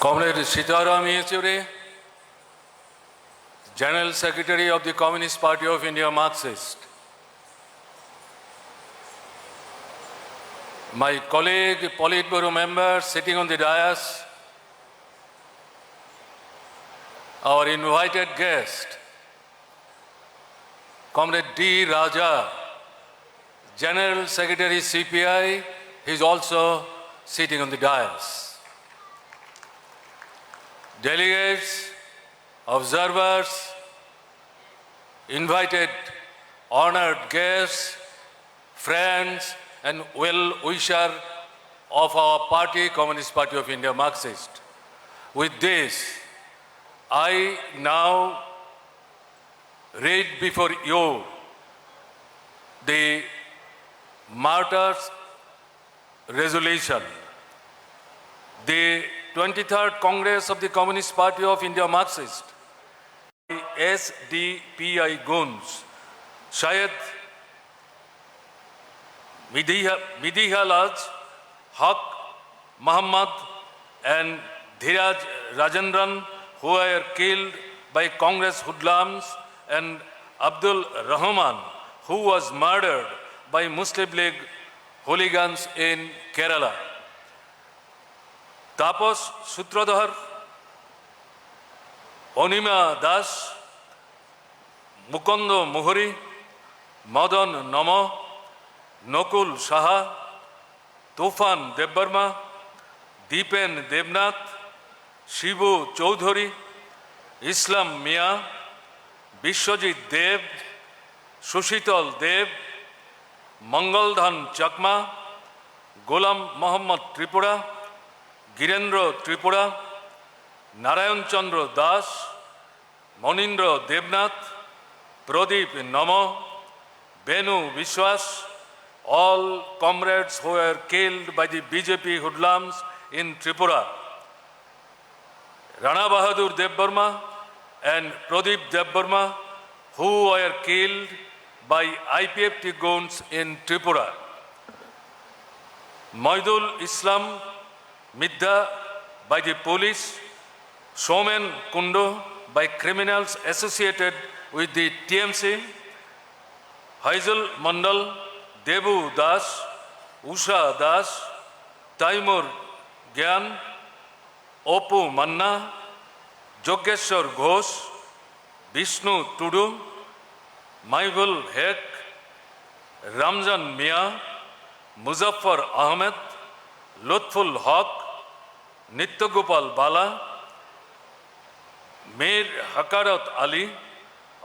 Comrade Sitaram Yechury, General Secretary of the Communist Party of India, Marxist. My colleague, Politburo member sitting on the dais, our invited guest, Comrade D. Raja, General Secretary CPI, he is also sitting on the dais. Delegates, observers, invited honored guests, friends and well-wisher of our party, Communist Party of India, Marxist. With this, I now read before you the Martyrs' Resolution. The 23rd Congress of the Communist Party of India, Marxist, SDPI Guns, Syed Midhihalaj, Haq Muhammad and Dhiraj Rajendran, who were killed by Congress hoodlums, and Abdul Rahman, who was murdered by Muslim League hooligans in Kerala. Tapos Sutradhar, Onima Das, Mukondo Muhuri, Madan Namo, Nokul Saha, Tufan Debbarma, Deepen Devnath, Shibu Chaudhuri, Islam Mia, Bishwajit Dev, Sushital Dev, Mangaldhan Chakma, Golam Muhammad Tripura, Girendra Tripura, Narayan Chandra Das, Monindra Devnath, Pradeep Namo, Benu Vishwas, all comrades who were killed by the BJP hoodlums in Tripura. Rana Bahadur Devbarma and Pradeep Devbarma, who were killed by IPFT guns in Tripura. Maidul Islam Midda by the police, Somen Kundo by criminals associated with the TMC, Haizul Mandal, Debu Das, Usha Das, Taimur Gyan, Opu Manna, Jogeshwar Ghosh, Vishnu Tudu, Maibul Hek, Ramzan Mia, Muzaffar Ahmed, Lutful Haq, Nityagopal Bala, Mir Hakarat Ali,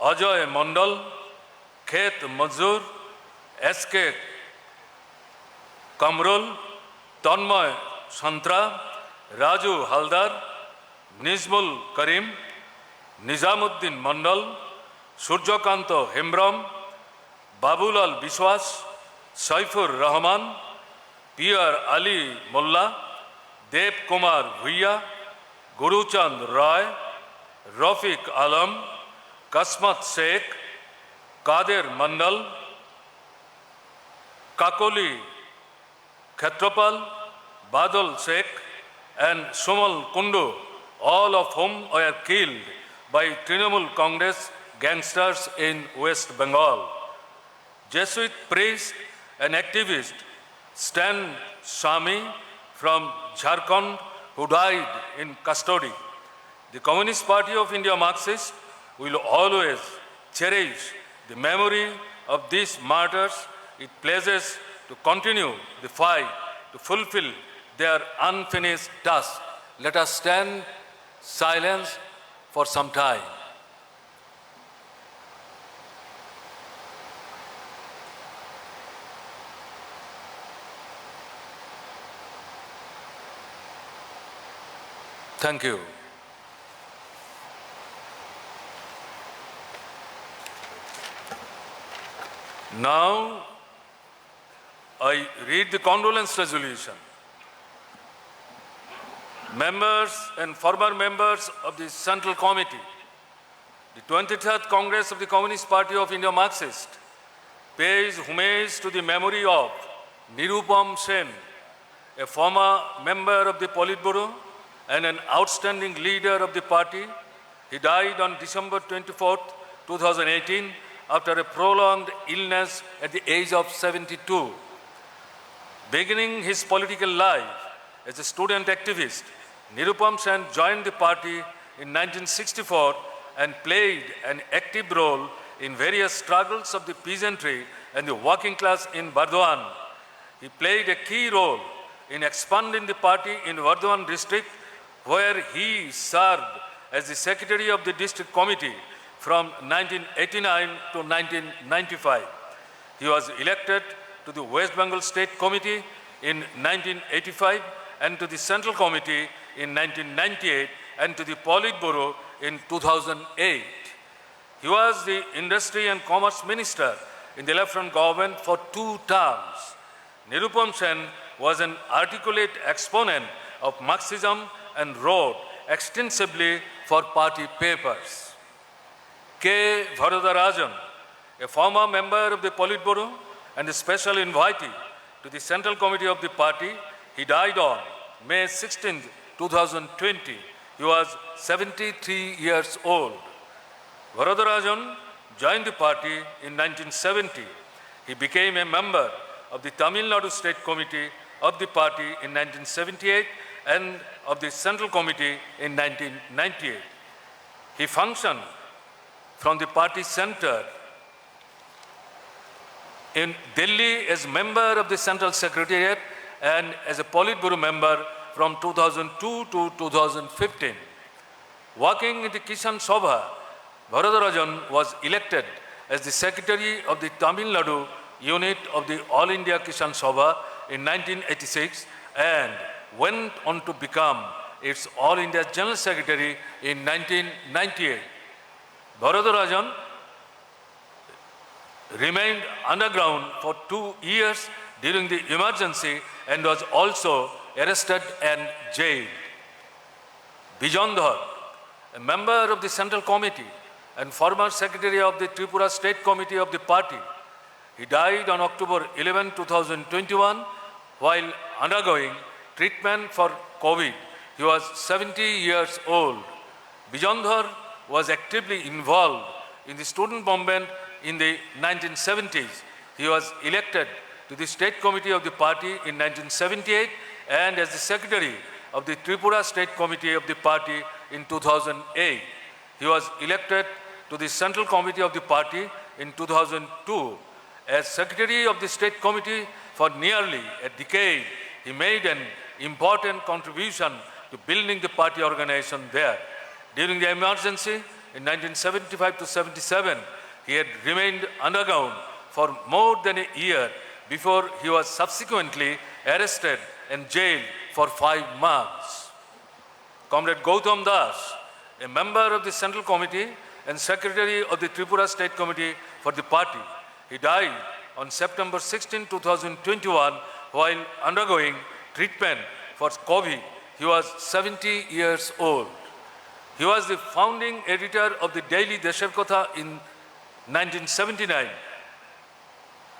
Ajay Mandal, Khet Mazur, SK Kamrul, Tanmay Santra, Raju Haldar, Nizmul Karim, Nizamuddin Mandal, Surjakanto Hembram, Babulal Biswas, Saifur Rahman, P.R. Ali Mullah, Dev Kumar Bhuiya, Guruchand Rai, Rafiq Alam, Kasmat Sheikh, Kader Mandal, Kakoli Khetrapal, Badal Sheikh and Sumal Kundu, all of whom were killed by Trinamool Congress gangsters in West Bengal. Jesuit priest and activist Stan Swami from Jharkhand, who died in custody. The Communist Party of India, Marxist, will always cherish the memory of these martyrs. It pleases to continue the fight to fulfill their unfinished task. Let us stand silent for some time. Thank you. Now, I read the condolence resolution. Members and former members of the Central Committee, the 23rd Congress of the Communist Party of India, Marxist, pays homage to the memory of Nirupam Sen, a former member of the Politburo, and an outstanding leader of the party. He died on December 24, 2018, after a prolonged illness at the age of 72. Beginning his political life as a student activist, Nirupam Sen joined the party in 1964 and played an active role in various struggles of the peasantry and the working class in Burdwan. He played a key role in expanding the party in Burdwan district, where he served as the secretary of the district committee from 1989 to 1995. He was elected to the West Bengal State Committee in 1985 and to the Central Committee in 1998 and to the Politburo in 2008. He was the Industry and Commerce Minister in the Left-Front government for 2 terms. Nirupam Sen was an articulate exponent of Marxism and wrote extensively for party papers. K. Varadarajan, a former member of the Politburo and a special invitee to the Central Committee of the party, he died on May 16, 2020. He was 73 years old. Varadarajan joined the party in 1970. He became a member of the Tamil Nadu State Committee of the party in 1978 and of the Central Committee in 1998. He functioned from the party center in Delhi as member of the Central Secretariat and as a Politburo member from 2002 to 2015. Working in the Kisan Sabha, Varadarajan was elected as the secretary of the Tamil Nadu unit of the All India Kisan Sabha in 1986 and went on to become its All India General Secretary in 1998. Varadarajan remained underground for 2 years during the emergency and was also arrested and jailed. Bijandhar, a member of the Central Committee and former secretary of the Tripura State Committee of the party, he died on October 11, 2021 while undergoing treatment for COVID. He was 70 years old. Bijandhar was actively involved in the student movement in the 1970s. He was elected to the State Committee of the party in 1978 and as the secretary of the Tripura State Committee of the party in 2008. He was elected to the Central Committee of the party in 2002. As secretary of the State Committee for nearly a decade, he made an important contribution to building the party organization there. During the emergency in 1975 to 77, he had remained underground for more than a year before he was subsequently arrested and jailed for 5 months. Comrade Gautam Das, a member of the Central Committee and secretary of the Tripura State Committee for the party, he died on September 16, 2021 while undergoing treatment for COVID. He was 70 years old. He was the founding editor of the daily Desher Kotha in 1979,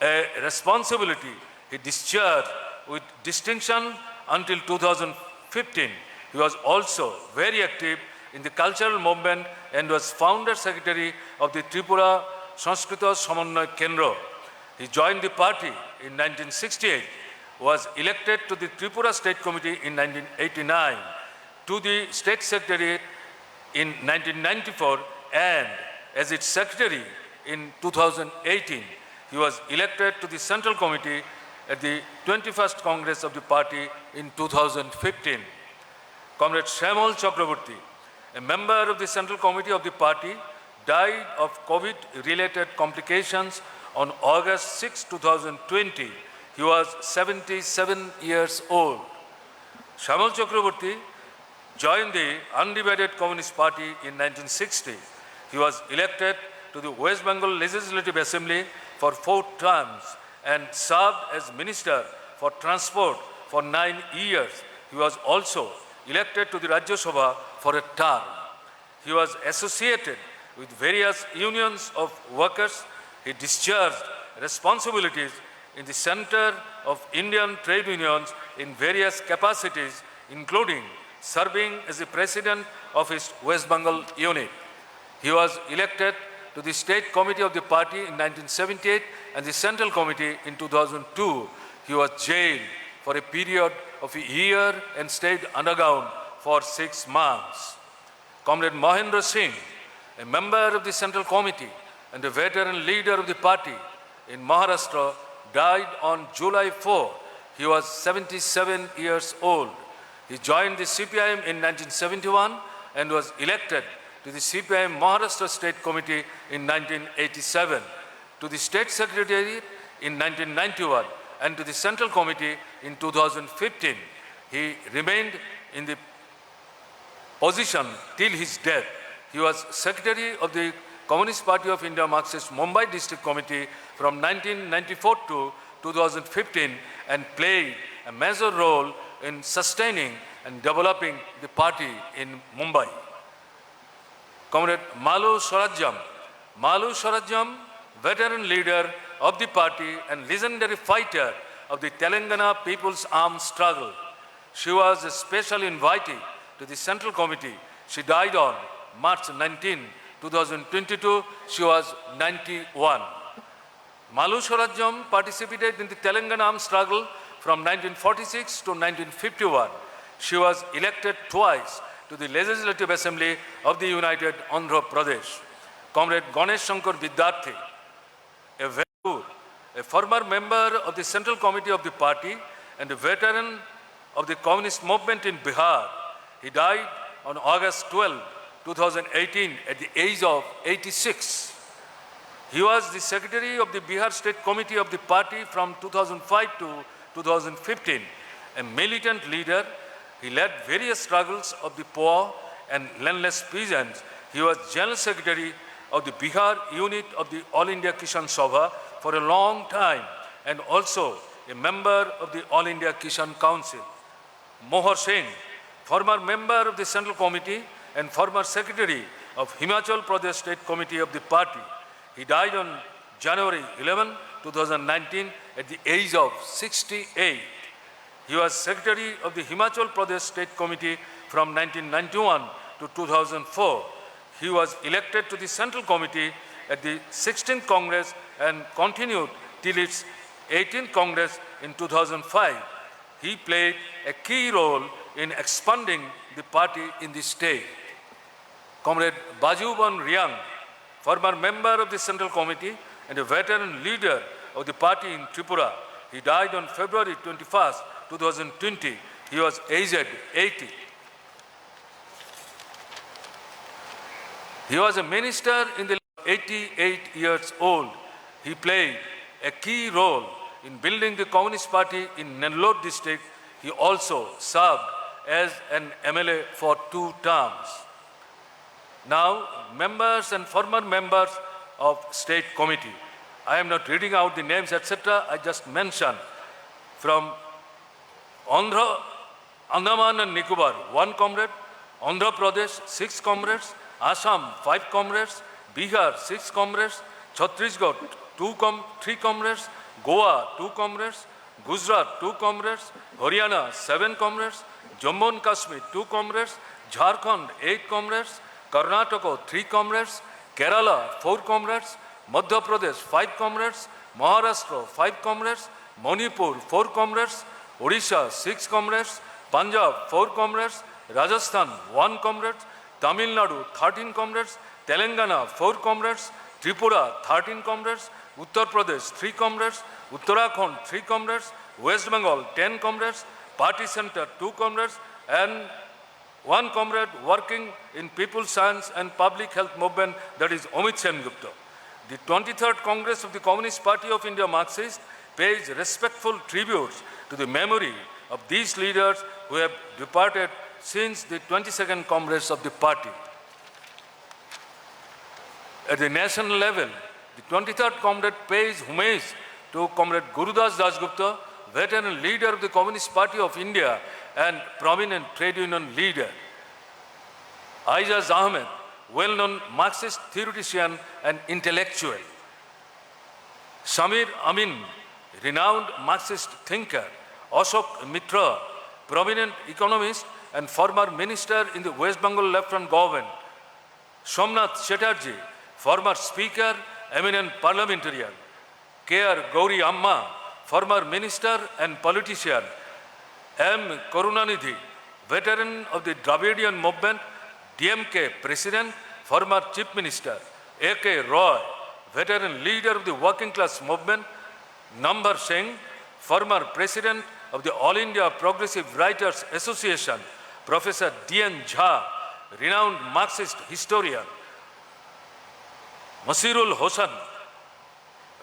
a responsibility he discharged with distinction until 2015. He was also very active in the cultural movement and was founder secretary of the Tripura Sanskrita Samanvay Kendra. He joined the party in 1968, was elected to the Tripura State Committee in 1989, to the State Secretariat in 1994, and as its secretary in 2018. He was elected to the Central Committee at the 21st Congress of the party in 2015. Comrade Shyamol Chakraborty, a member of the Central Committee of the party, died of COVID-related complications on August 6, 2020. He was 77 years old. Shyamol Chakraborty joined the Undivided Communist Party in 1960. He was elected to the West Bengal Legislative Assembly for 4 terms and served as Minister for Transport for 9 years. He was also elected to the Rajya Sabha for a term. He was associated with various unions of workers. He discharged responsibilities in the Center of Indian Trade Unions in various capacities, including serving as the president of his West Bengal unit. He was elected to the State Committee of the party in 1978 and the Central Committee in 2002. He was jailed for a period of a year and stayed underground for 6 months. Comrade Mahendra Singh, a member of the Central Committee and a veteran leader of the party in Maharashtra, died on July 4. He was 77 years old. He joined the CPIM in 1971 and was elected to the CPIM Maharashtra State Committee in 1987, to the State Secretariat in 1991, and to the Central Committee in 2015. He remained in the position till his death. He was Secretary of the Communist Party of India Marxist Mumbai District Committee from 1994 to 2015 and played a major role in sustaining and developing the party in Mumbai. Comrade Malu Swarajyam, veteran leader of the party and legendary fighter of the Telangana People's Armed Struggle. She was a special invitee to the Central Committee. She died on March 19, 2022. She was 91. Malu Swarajyam participated in the Telangana armed struggle from 1946 to 1951. She was elected twice to the Legislative Assembly of the United Andhra Pradesh. Comrade Ganesh Shankar Vidyarthi, a former member of the Central Committee of the party and a veteran of the communist movement in Bihar. He died on August 12, 2018 at the age of 86. He was the Secretary of the Bihar State Committee of the party from 2005 to 2015. A militant leader, he led various struggles of the poor and landless peasants. He was General Secretary of the Bihar unit of the All India Kisan Sabha for a long time and also a member of the All India Kisan Council. Mohar Singh, former member of the Central Committee and former Secretary of Himachal Pradesh State Committee of the party. He died on January 11, 2019 at the age of 68. He was Secretary of the Himachal Pradesh State Committee from 1991 to 2004. He was elected to the Central Committee at the 16th Congress and continued till its 18th Congress in 2005. He played a key role in expanding the party in the state. Comrade Bajuban Riang, former member of the Central Committee and a veteran leader of the party in Tripura. He died on February 21, 2020. He was aged 80. He was a minister in the 88 years old. He played a key role in building the Communist Party in Nellore district. He also served as an MLA for 2 terms. Now, members and former members of State Committee. I am not reading out the names, etc. I just mentioned. From Andaman and Nicobar, 1 comrade. Andhra Pradesh, 6 comrades. Assam, 5 comrades. Bihar, 6 comrades. Chhattisgarh, 3 comrades. Goa, 2 comrades. Gujarat, 2 comrades. Haryana, 7 comrades. Jammu and Kashmir, 2 comrades. Jharkhand, 8 comrades. Karnataka, 3 comrades. Kerala, 4 comrades. Madhya Pradesh, 5 comrades. Maharashtra, 5 comrades. Manipur, 4 comrades. Odisha, 6 comrades. Punjab, 4 comrades. Rajasthan, 1 comrade. Tamil Nadu, 13 comrades. Telangana, 4 comrades. Tripura, 13 comrades. Uttar Pradesh, 3 comrades. Uttarakhand, 3 comrades. West Bengal, 10 comrades. Party Center, 2 comrades. And 1 comrade working in People's Science and Public Health Movement, that is Amit Sengupta. The 23rd Congress of the Communist Party of India Marxist pays respectful tributes to the memory of these leaders who have departed since the 22nd Congress of the party. At the national level, the 23rd Comrade pays homage to Comrade Gurudas Dasgupta, veteran leader of the Communist Party of India and prominent trade union leader. Aizaz Ahmed, well-known Marxist theoretician and intellectual. Samir Amin, renowned Marxist thinker. Ashok Mitra, prominent economist and former minister in the West Bengal Left-Front government. Somnath Chatterjee, former speaker, eminent parliamentarian. K.R. Gauri Amma, former minister and politician. M. Karunanidhi, veteran of the Dravidian movement, DMK president, former chief minister. A.K. Roy, veteran leader of the working class movement. Nambar Singh, former president of the All India Progressive Writers Association. Professor D.N. Jha, renowned Marxist historian. Masirul Hosan,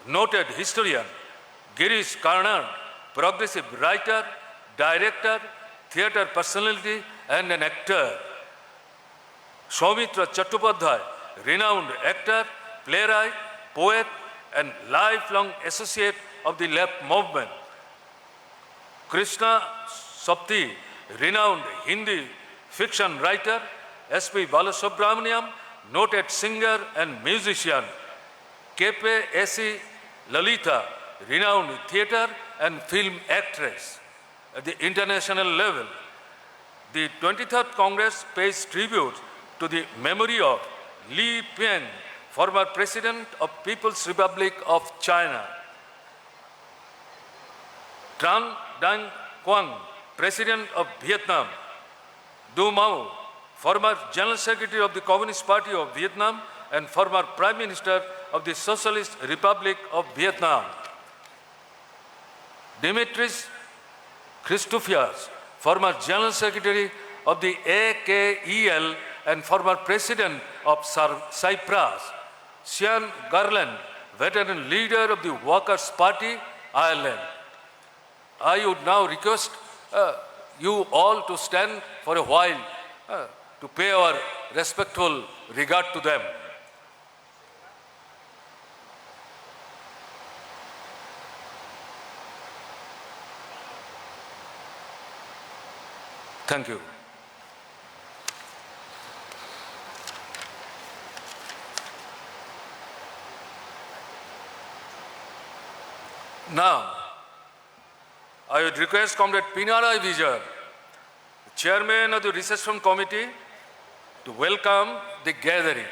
noted historian. Girish Karnad, progressive writer, director, theatre personality and an actor. Soumitra Chattopadhyay, renowned actor, playwright, poet and lifelong associate of the left movement. Krishna Sapti, renowned Hindi fiction writer. S.P. Balasubramaniam, noted singer and musician. K.P. A.C. Lalita, renowned theatre and film actress. At the international level, the 23rd Congress pays tribute to the memory of Li Peng, former President of People's Republic of China. Tran Dang Quang, President of Vietnam. Du Mao, former General Secretary of the Communist Party of Vietnam and former Prime Minister of the Socialist Republic of Vietnam. Dimitris Christofias, former General Secretary of the AKEL and former President of Cyprus. Sean Garland, veteran leader of the Workers' Party, Ireland. I would now request you all to stand for a while to pay our respectful regard to them. Thank you. Now, I would request Comrade Pinarai Vijay, Chairman of the Reception Committee, to welcome the gathering.